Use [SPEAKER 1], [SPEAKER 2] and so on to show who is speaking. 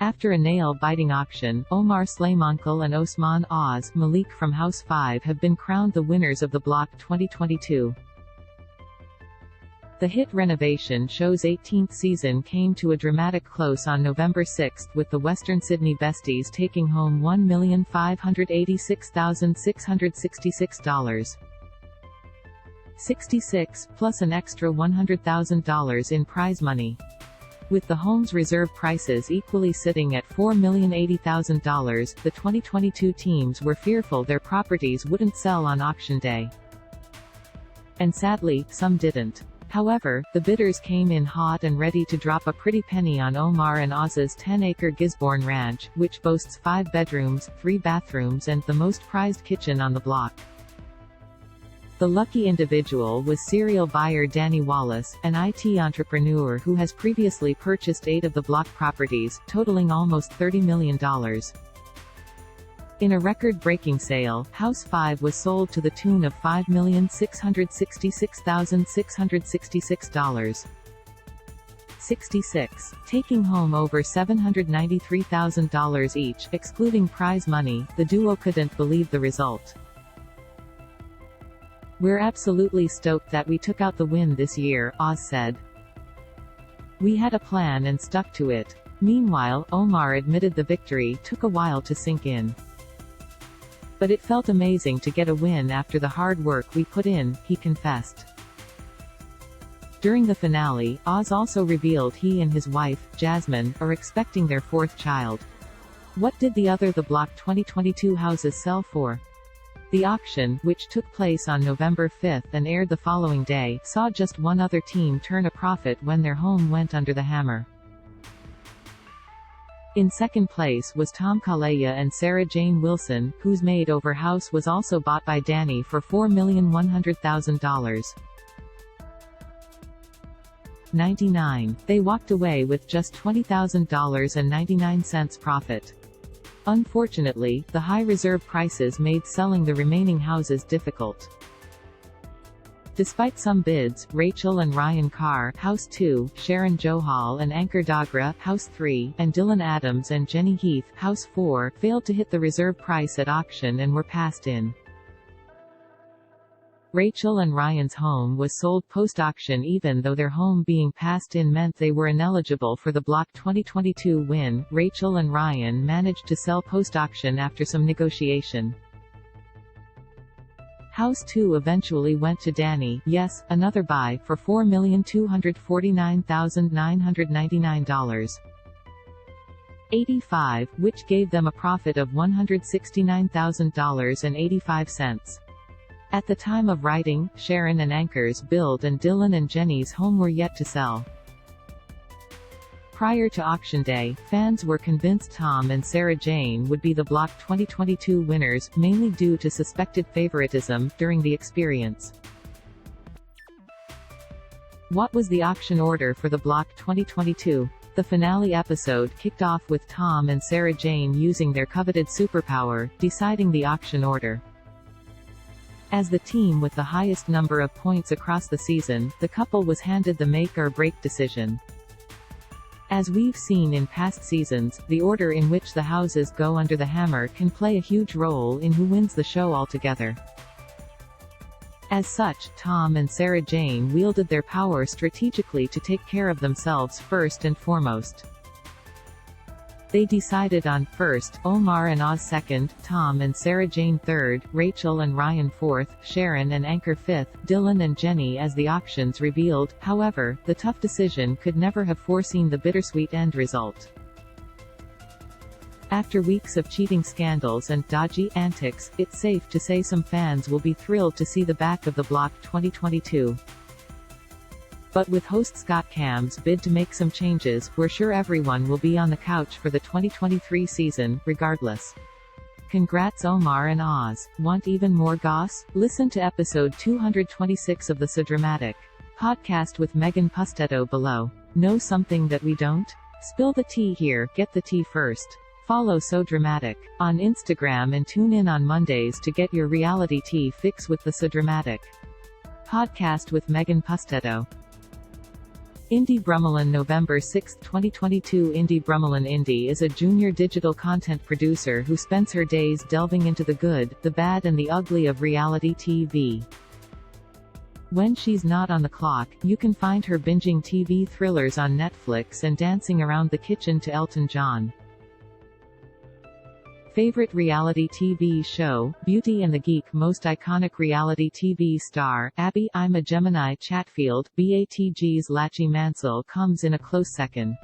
[SPEAKER 1] After a nail-biting auction, Omar Slaimankhel and Osman Malik from House 5 have been crowned the winners of the Block 2022. The hit renovation show's 18th season came to a dramatic close on November 6, with the Western Sydney besties taking home $1,586,666. 66, plus an extra $100,000 in prize money. With the home's reserve prices equally sitting at $4,080,000, the 2022 teams were fearful their properties wouldn't sell on auction day. And sadly, some didn't. However, the bidders came in hot and ready to drop a pretty penny on Omar and Oz's 10-acre Gisborne ranch, which boasts 5 bedrooms, 3 bathrooms and the most prized kitchen on the block. The lucky individual was serial buyer Danny Wallace, an IT entrepreneur who has previously purchased 8 of the block properties, totaling almost $30 million. In a record-breaking sale, House 5 was sold to the tune of $5,666,666. 66, taking home over $793,000 each, excluding prize money. The duo couldn't believe the result. "We're absolutely stoked that we took out the win this year," Oz said. "We had a plan and stuck to it." Meanwhile, Omar admitted the victory took a while to sink in. "But it felt amazing to get a win after the hard work we put in," he confessed. During the finale, Oz also revealed he and his wife, Jasmine, are expecting their 4th child. What did the Block 2022 houses sell for? The auction, which took place on November 5 and aired the following day, saw just one other team turn a profit when their home went under the hammer. In second place was Tom Kalea and Sarah Jane Wilson, whose made-over house was also bought by Danny for $4,100,000. 99. They walked away with just $20,099 profit. Unfortunately, the high reserve prices made selling the remaining houses difficult. Despite some bids, Rachel and Ryan Carr, House 2, Sharon Johal and Ankur Dogra, House 3, and Dylan Adams and Jenny Heath, House 4, failed to hit the reserve price at auction and were passed in. Rachel and Ryan's home was sold post-auction even though their home being passed in meant they were ineligible for the Block 2022 win. Rachel and Ryan managed to sell post-auction after some negotiation. House 2 eventually went to Danny, yes, another buy, for $4,249,999. 85, which gave them a profit of $169,085. At the time of writing, Sharon and Ankur's build and Dylan and Jenny's home were yet to sell. Prior to auction day, fans were convinced Tom and Sarah Jane would be the Block 2022 winners, mainly due to suspected favoritism during the experience. What was the auction order for the Block 2022? The finale episode kicked off with Tom and Sarah Jane using their coveted superpower, deciding the auction order. As the team with the highest number of points across the season, the couple was handed the make-or-break decision. As we've seen in past seasons, the order in which the houses go under the hammer can play a huge role in who wins the show altogether. As such, Tom and Sarah Jane wielded their power strategically to take care of themselves first and foremost. They decided on, first, Omar and Oz second, Tom and Sarah Jane third, Rachel and Ryan fourth, Sharon and Ankur fifth, Dylan and Jenny as the auctions revealed. However, the tough decision could never have foreseen the bittersweet end result. After weeks of cheating scandals and dodgy antics, it's safe to say some fans will be thrilled to see the back of the Block 2022. But with host Scott Cam's bid to make some changes, we're sure everyone will be on the couch for the 2023 season, regardless. Congrats Omar and Oz. Want even more goss? Listen to episode 226 of the So Dramatic podcast with Megan Pustetto below. Know something that we don't? Spill the tea here, get the tea first. Follow So Dramatic on Instagram and tune in on Mondays to get your reality tea fix with the So Dramatic podcast with Megan Pustetto. Indy Brumelin November 6, 2022 Indy Brumelin Indy is a junior digital content producer who spends her days delving into the good, the bad and the ugly of reality TV. When she's not on the clock, you can find her binging TV thrillers on Netflix and dancing around the kitchen to Elton John. Favorite reality TV show, Beauty and the Geek. Most iconic reality TV star, Abby I'm a Gemini Chatfield, BATG's Lachie Mansell comes in a close second.